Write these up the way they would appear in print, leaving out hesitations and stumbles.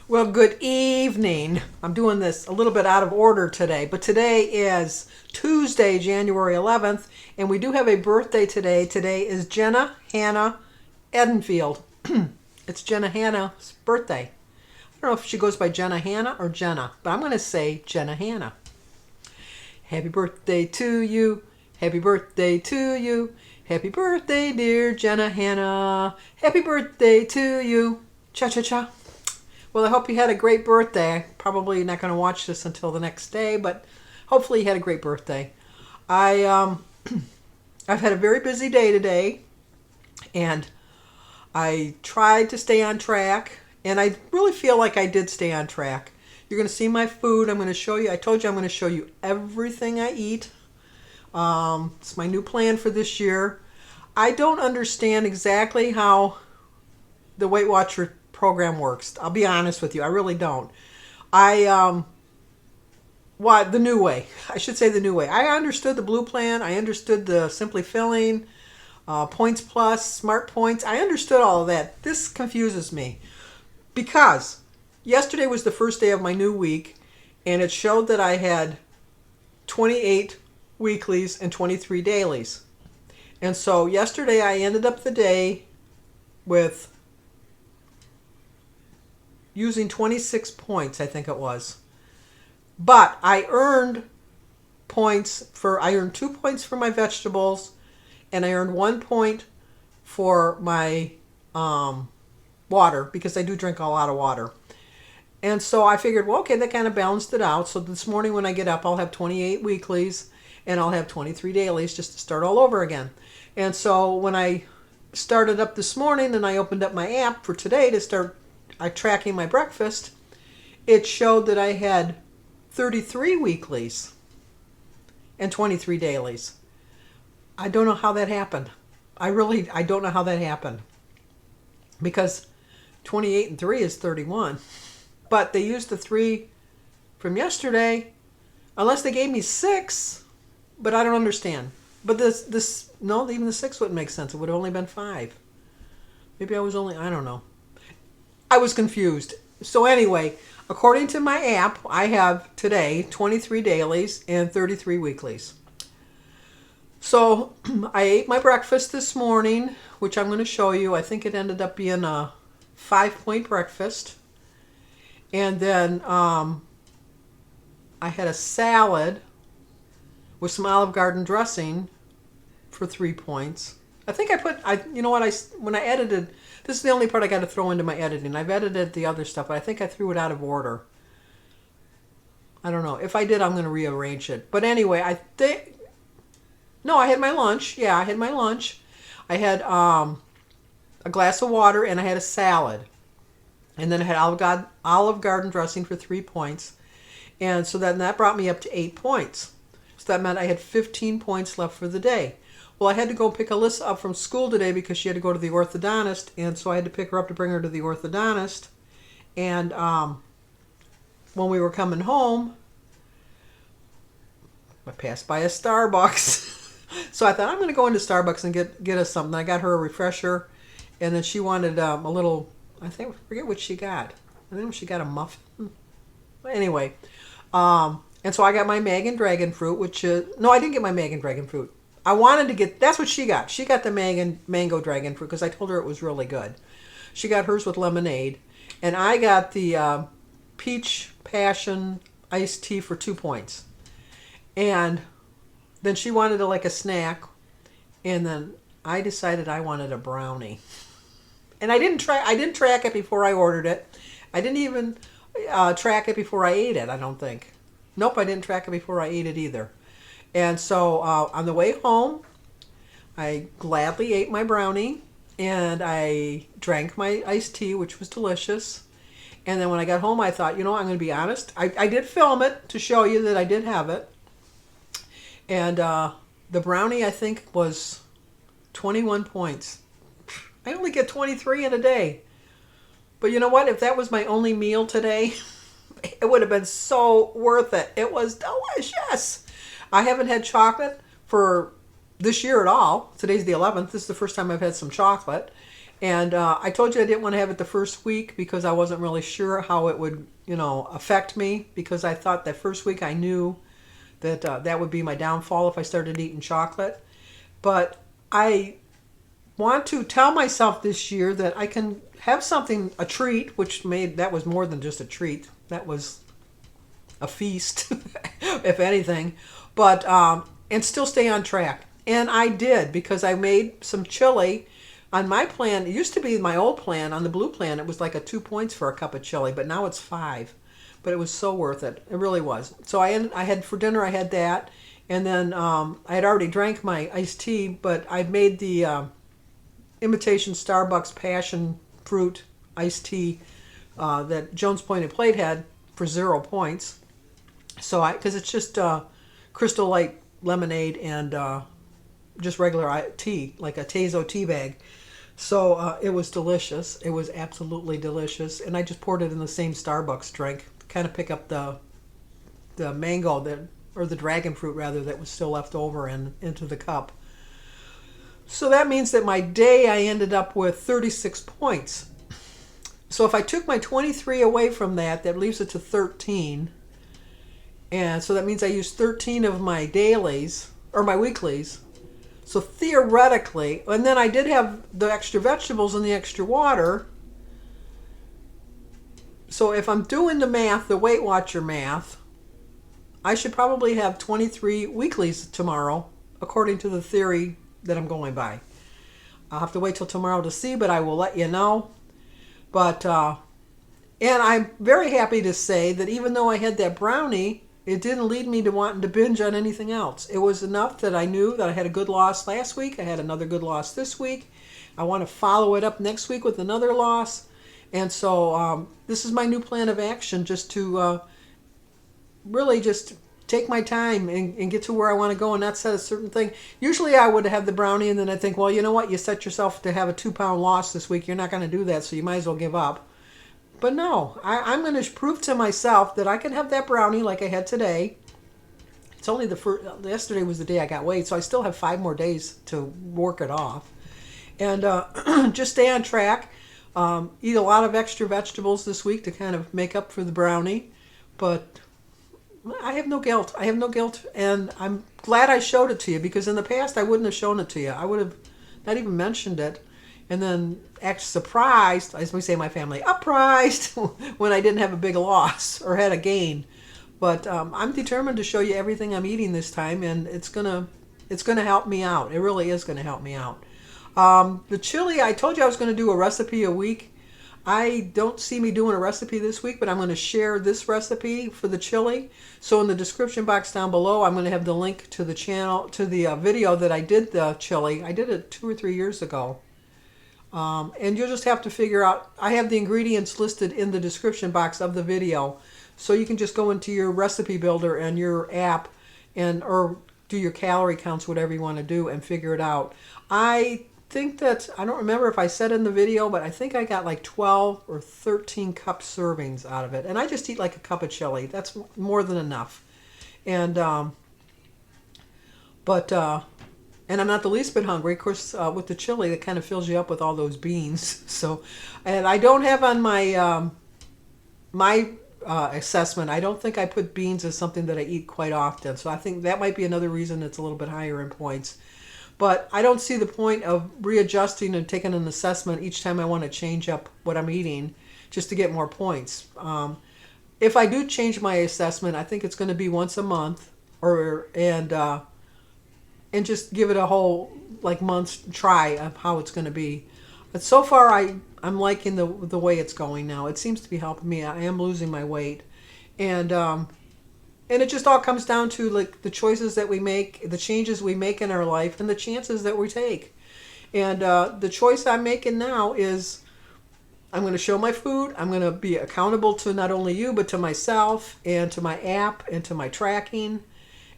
Well, good evening. I'm doing this a little bit out of order today, but today is Tuesday, January 11th, and we do have a birthday today. Today is Jenna Hannah Edenfield. It's Jenna Hannah's birthday. I don't know if she goes by Jenna Hannah or Jenna, but I'm going to say Jenna Hannah. Happy birthday to you. Happy birthday to you. Happy birthday, dear Jenna Hannah. Happy birthday to you. Cha-cha-cha. Well, I hope you had a great birthday. Probably not going to watch this until the next day, but hopefully you had a great birthday. I've had a very busy day today, and I tried to stay on track, and I really feel like I did stay on track. You're going to see my food. I'm going to show you. I told you I'm going to show you everything I eat. It's my new plan for this year. I don't understand exactly how the Weight Watcher program works. I'll be honest with you. I really don't. The new way. I should say the new way. I understood the blue plan. I understood the Simply Filling, Points Plus, Smart Points. I understood all of that. This confuses me because yesterday was the first day of my new week, and it showed that I had 28 weeklies and 23 dailies. And so yesterday I ended up the day with using 26 points, I think it was. But I earned 2 points for my vegetables, and I earned 1 point for my water, because I do drink a lot of water. And so I figured, well, okay, that kind of balanced it out. So this morning when I get up, I'll have 28 weeklies and I'll have 23 dailies just to start all over again. And so when I started up this morning and I opened up my app for today to start tracking my breakfast, it showed that I had 33 weeklies and 23 dailies. I don't know how that happened. I don't know how that happened, because 28 and 3 is 31. But they used the 3 from yesterday, unless they gave me 6, but I don't understand. But no, even the 6 wouldn't make sense. It would have only been 5. Maybe I don't know. I was confused. So anyway, according to my app, I have today 23 dailies and 33 weeklies. So I ate my breakfast this morning, which I'm going to show you. I think it ended up being a 5-point breakfast. And then I had a salad with some Olive Garden dressing for 3 points. I think when I edited, this is the only part I got to throw into my editing. I've edited the other stuff, but I think I threw it out of order. I don't know. If I did, I'm going to rearrange it. But anyway, I had my lunch. Yeah, I had my lunch. I had a glass of water, and I had a salad. And then I had Olive Garden dressing for 3 points. And so then that brought me up to 8 points. So that meant I had 15 points left for the day. Well, I had to go pick Alyssa up from school today because she had to go to the orthodontist, and so I had to pick her up to bring her to the orthodontist. And when we were coming home, I passed by a Starbucks. So I thought, I'm going to go into Starbucks and get us something. I got her a refresher, and then she wanted a little, I forget what she got. I think she got a muffin. But anyway, and so I got my Mag and Dragon Fruit, no, I didn't get my Mag and Dragon Fruit. I wanted to get, that's what she got. She got the mango dragon fruit because I told her it was really good. She got hers with lemonade. And I got the peach passion iced tea for 2 points. And then she wanted a snack. And then I decided I wanted a brownie. And I didn't track it before I ordered it. I didn't even track it before I ate it, I don't think. Nope, I didn't track it before I ate it either. And so on the way home, I gladly ate my brownie, and I drank my iced tea, which was delicious. And then when I got home, I thought, I'm going to be honest. I did film it to show you that I did have it. And the brownie, I think, was 21 points. I only get 23 in a day. But you know what? If that was my only meal today, it would have been so worth it. It was delicious. I haven't had chocolate for this year at all. Today's the 11th. This is the first time I've had some chocolate. And I told you I didn't want to have it the first week because I wasn't really sure how it would, affect me, because I thought that first week I knew that that would be my downfall if I started eating chocolate. But I want to tell myself this year that I can have something, a treat, that was more than just a treat. That was a feast, if anything, but and still stay on track. And I did, because I made some chili on my plan. It used to be my old plan, on the blue plan, it was like 2 points for a cup of chili, but now it's 5. But it was so worth it. It really was. So I had for dinner, I had that. And then I had already drank my iced tea, but I made the imitation Starbucks passion fruit iced tea that Jones Point and Plate had for 0 points. So because it's just Crystal Light lemonade and just regular tea, like a Tazo tea bag. So it was delicious. It was absolutely delicious. And I just poured it in the same Starbucks drink, kind of pick up the mango or the dragon fruit rather, that was still left over into the cup. So that means that my day I ended up with 36 points. So if I took my 23 away from that leaves it to 13. And so that means I used 13 of my dailies, or my weeklies. So theoretically, and then I did have the extra vegetables and the extra water. So if I'm doing the math, the Weight Watcher math, I should probably have 23 weeklies tomorrow, according to the theory that I'm going by. I'll have to wait till tomorrow to see, but I will let you know. But, and I'm very happy to say that even though I had that brownie, it didn't lead me to wanting to binge on anything else. It was enough that I knew that I had a good loss last week. I had another good loss this week. I want to follow it up next week with another loss. And so this is my new plan of action, just to really just take my time and get to where I want to go and not set a certain thing. Usually I would have the brownie and then I think, well, you know what? You set yourself to have a 2-pound loss this week. You're not going to do that, so you might as well give up. But no, I'm going to prove to myself that I can have that brownie like I had today. It's only yesterday was the day I got weight, so I still have 5 more days to work it off. And just stay on track. Eat a lot of extra vegetables this week to kind of make up for the brownie. But I have no guilt. I have no guilt, and I'm glad I showed it to you, because in the past I wouldn't have shown it to you. I would have not even mentioned it, and then act surprised, as we say in my family, uprised, when I didn't have a big loss or had a gain. But I'm determined to show you everything I'm eating this time, and it's gonna help me out. It really is gonna help me out. The chili, I told you I was going to do a recipe a week. I don't see me doing a recipe this week, but I'm going to share this recipe for the chili. So in the description box down below, I'm going to have the link to the channel, to the video that I did the chili. I did it 2 or 3 years ago. And you'll just have to figure out, I have the ingredients listed in the description box of the video. So you can just go into your recipe builder and your app or do your calorie counts, whatever you want to do, and figure it out. I think that, I don't remember if I said in the video, but I think I got like 12 or 13 cup servings out of it. And I just eat like a cup of chili. That's more than enough. And, and I'm not the least bit hungry. Of course, with the chili, it kind of fills you up with all those beans. So, and I don't have on my, assessment, I don't think I put beans as something that I eat quite often. So I think that might be another reason it's a little bit higher in points. But I don't see the point of readjusting and taking an assessment each time I want to change up what I'm eating just to get more points. If I do change my assessment, I think it's going to be once a month, and just give it a whole month's try of how it's going to be. But so far, I'm liking the way it's going now. It seems to be helping me. I am losing my weight, and it just all comes down to the choices that we make, the changes we make in our life, and the chances that we take. And the choice I'm making now is I'm going to show my food. I'm going to be accountable to not only you, but to myself and to my app and to my tracking.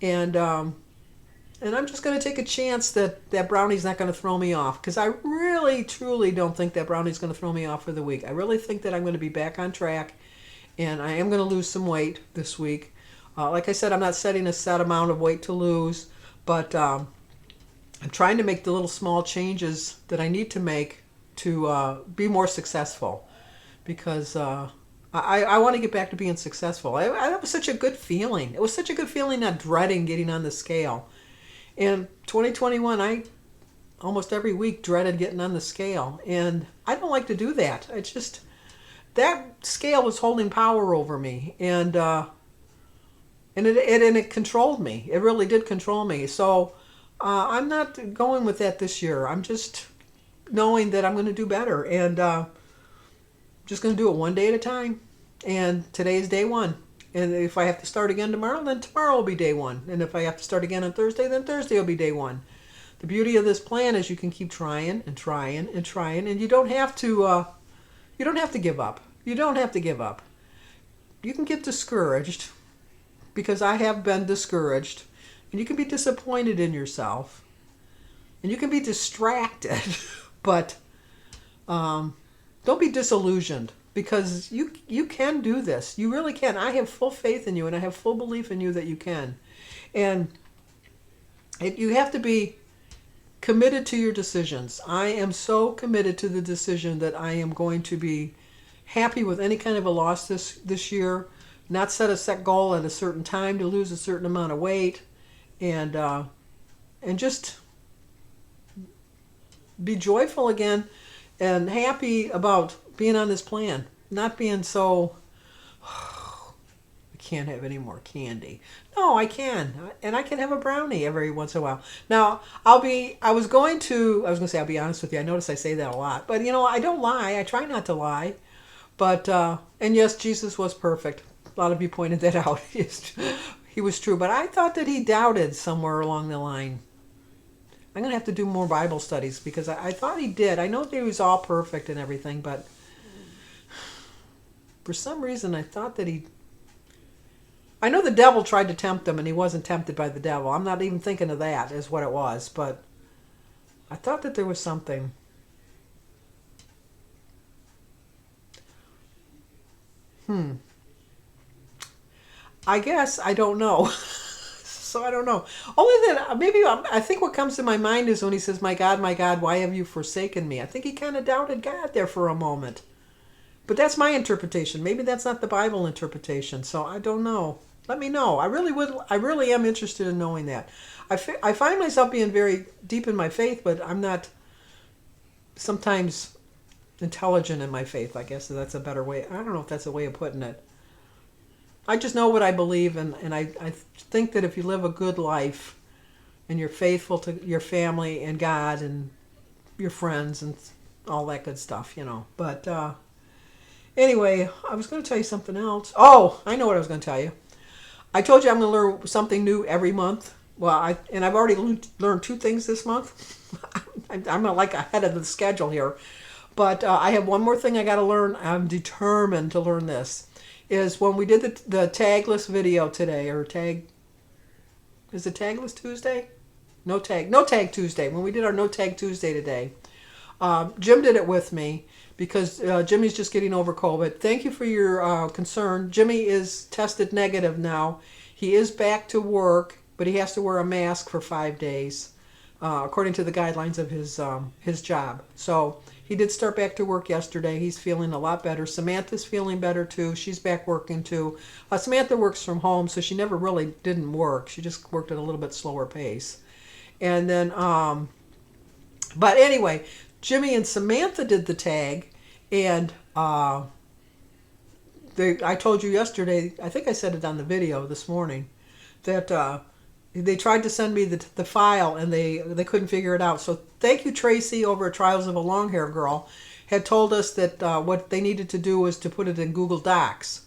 And I'm just going to take a chance that brownie's not going to throw me off, because I really, truly don't think that brownie's going to throw me off for the week. I really think that I'm going to be back on track, and I am going to lose some weight this week. Like I said, I'm not setting a set amount of weight to lose, but I'm trying to make the little small changes that I need to make to be more successful, because I want to get back to being successful. That was such a good feeling. It was such a good feeling, not dreading getting on the scale. In 2021, I almost every week dreaded getting on the scale, and I don't like to do that. It's just that scale was holding power over me, and it controlled me. It really did control me. So I'm not going with that this year. I'm just knowing that I'm going to do better, and just going to do it one day at a time. And today is day one. And if I have to start again tomorrow, then tomorrow will be day one. And if I have to start again on Thursday, then Thursday will be day one. The beauty of this plan is you can keep trying and trying and trying, and you don't have to. You don't have to give up. You don't have to give up. You can get discouraged, because I have been discouraged, and you can be disappointed in yourself, and you can be distracted, but don't be disillusioned, because you can do this. You really can. I have full faith in you, and I have full belief in you that you can. And you have to be committed to your decisions. I am so committed to the decision that I am going to be happy with any kind of a loss this year, not set a set goal at a certain time to lose a certain amount of weight, and just be joyful again and happy about being on this plan, not being so, oh, I can't have any more candy. No, I can, and I can have a brownie every once in a while. Now, I'll be honest with you. I notice I say that a lot, but I don't lie. I try not to lie. But, and yes, Jesus was perfect. A lot of you pointed that out. He was true. But I thought that he doubted somewhere along the line. I'm going to have to do more Bible studies, because I thought he did. I know that he was all perfect and everything, but for some reason I thought that I know the devil tried to tempt him, and he wasn't tempted by the devil. I'm not even thinking of that as what it was, but I thought that there was something. I guess I don't know. So I don't know. Only that maybe I think what comes to my mind is when he says, my God, why have you forsaken me?" I think he kind of doubted God there for a moment. But that's my interpretation. Maybe that's not the Bible interpretation. So I don't know. Let me know. I really am interested in knowing that. I find myself being very deep in my faith, but I'm not sometimes intelligent in my faith, I guess that's a better way. I don't know if that's a way of putting it. I just know what I believe, and I think that if you live a good life and you're faithful to your family and God and your friends and all that good stuff, But anyway, I was going to tell you something else. Oh, I know what I was going to tell you. I told you I'm going to learn something new every month. Well, I've already learned 2 things this month. I'm like ahead of the schedule here. But I have one more thing I got to learn. I'm determined to learn this. Is when we did the tagless video today, is it tagless Tuesday? No tag Tuesday. When we did our no tag Tuesday today, Jim did it with me, because Jimmy's just getting over COVID. Thank you for your concern. Jimmy is tested negative now. He is back to work, but he has to wear a mask for 5 days, according to the guidelines of his job. So he did start back to work yesterday. He's feeling a lot better. Samantha's feeling better too. She's back working too. Samantha works from home, so she never really didn't work. She just worked at a little bit slower pace. And then, but anyway, Jimmy and Samantha did the tag, and I told you yesterday, I think I said it on the video this morning, that they tried to send me the file, and they couldn't figure it out. So thank you, Tracy, over at Trials of a Long Hair Girl, had told us that what they needed to do was to put it in Google Docs.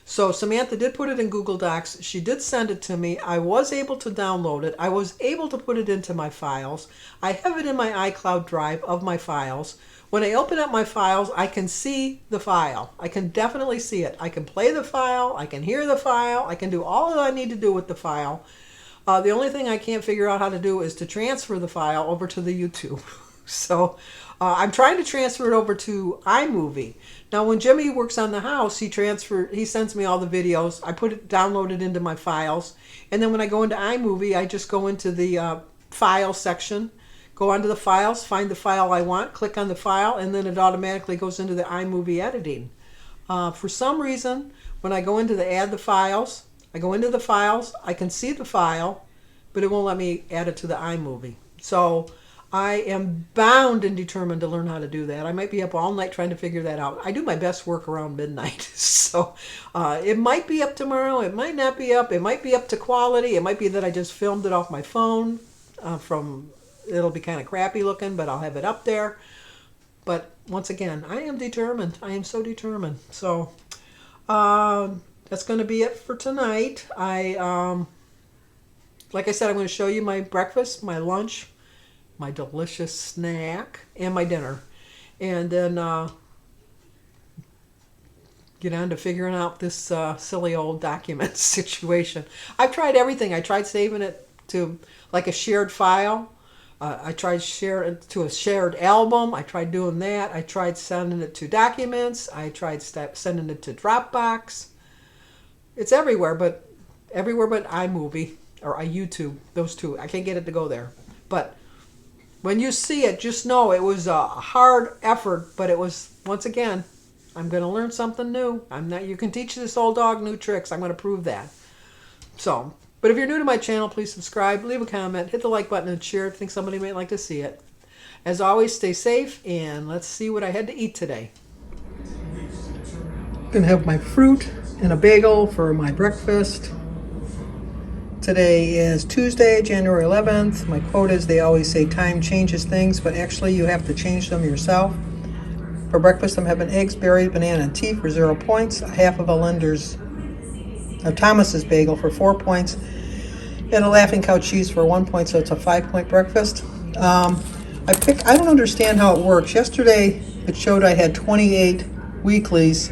So Samantha did put it in Google Docs. She did send it to me. I was able to download it. I was able to put it into my files. I have it in my iCloud drive of my files. When I open up my files, I can see the file. I can definitely see it. I can play the file. I can hear the file. I can do all that I need to do with the file. The only thing I can't figure out how to do is to transfer the file over to the YouTube. So I'm trying to transfer it over to iMovie. Now, when Jimmy works on the house, he sends me all the videos. I download it into my files. And then when I go into iMovie, I just go into the file section, go onto the files, find the file I want, click on the file, and then it automatically goes into the iMovie editing. For some reason, when I go into the add the files, I go into the files, I can see the file, but it won't let me add it to the iMovie. So I am bound and determined to learn how to do that. I might be up all night trying to figure that out. I do my best work around midnight. So it might be up tomorrow. It might not be up. It might be up to quality. It might be that I just filmed it off my phone it'll be kind of crappy looking, but I'll have it up there. But once again, I am determined. I am so determined. So that's going to be it for tonight. Like I said, I'm going to show you my breakfast, my lunch, my delicious snack, and my dinner. And then get on to figuring out this silly old document situation. I've tried everything. I tried saving it to like a shared file. I tried sharing it to a shared album. I tried doing that. I tried sending it to documents. I tried sending it to Dropbox. It's everywhere but iMovie or iYouTube. Those two. I can't get it to go there. But when you see it, just know it was a hard effort. But it was, once again, I'm going to learn something new. You can teach this old dog new tricks. I'm going to prove that. So. But if you're new to my channel, please subscribe, leave a comment, hit the like button, and share if you think somebody might like to see it. As always, stay safe, and let's see what I had to eat today. I'm going to have my fruit and a bagel for my breakfast. Today is Tuesday, January 11th. My quote is, they always say time changes things, but actually you have to change them yourself. For breakfast, I'm having eggs, berries, banana, and tea for 0 points, a half of a Thomas's bagel for 4 points, and a Laughing Cow cheese for 1 point, so it's a 5-point breakfast. I don't understand how it works. Yesterday it showed I had 28 weeklies,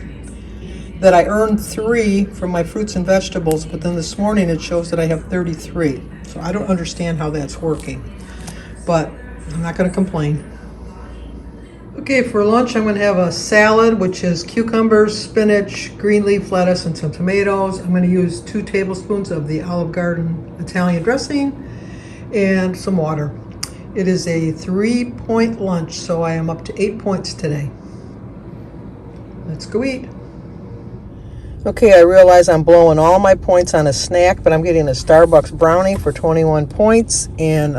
that I earned 3 from my fruits and vegetables, but then this morning it shows that I have 33. So I don't understand how that's working, but I'm not going to complain. Okay, for lunch I'm going to have a salad, which is cucumbers, spinach, green leaf lettuce, and some tomatoes. I'm going to use 2 tablespoons of the Olive Garden Italian dressing and some water. It is a 3-point lunch, so I am up to 8 points today. Let's go eat. Okay, I realize I'm blowing all my points on a snack, but I'm getting a Starbucks brownie for 21 points and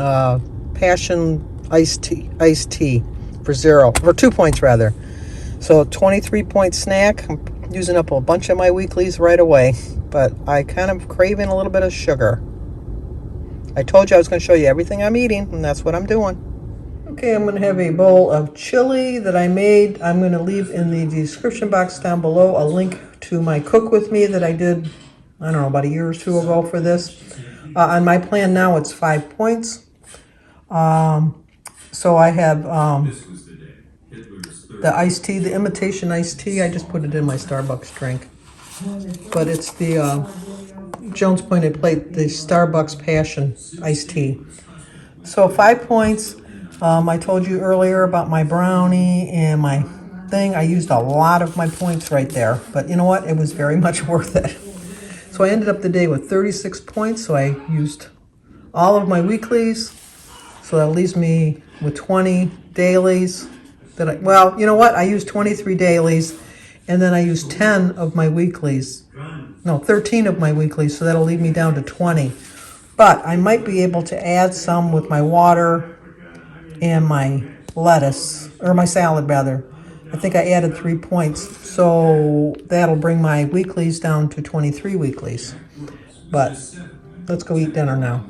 passion iced tea. For 2 points rather. So 23-point snack. I'm using up a bunch of my weeklies right away, but I kind of craving a little bit of sugar. I told you I was going to show you everything I'm eating, and that's what I'm doing. Okay, I'm going to have a bowl of chili that I made. I'm going to leave in the description box down below a link to my cook with me that I did, I don't know, about a year or 2 ago for this. On my plan now, it's 5 points. So I have the iced tea, the imitation iced tea. I just put it in my Starbucks drink. But it's the Jones Pointed Plate, the Starbucks Passion iced tea. So 5 points. I told you earlier about my brownie and my thing. I used a lot of my points right there. But you know what? It was very much worth it. So I ended up the day with 36 points. So I used all of my weeklies. So that leaves me with 20 dailies. Well, you know what? I used 23 dailies, and then I used 10 of my weeklies. No, 13 of my weeklies, so that'll leave me down to 20. But I might be able to add some with my water and my lettuce, or my salad rather. I think I added 3 points, so that'll bring my weeklies down to 23 weeklies. But let's go eat dinner now.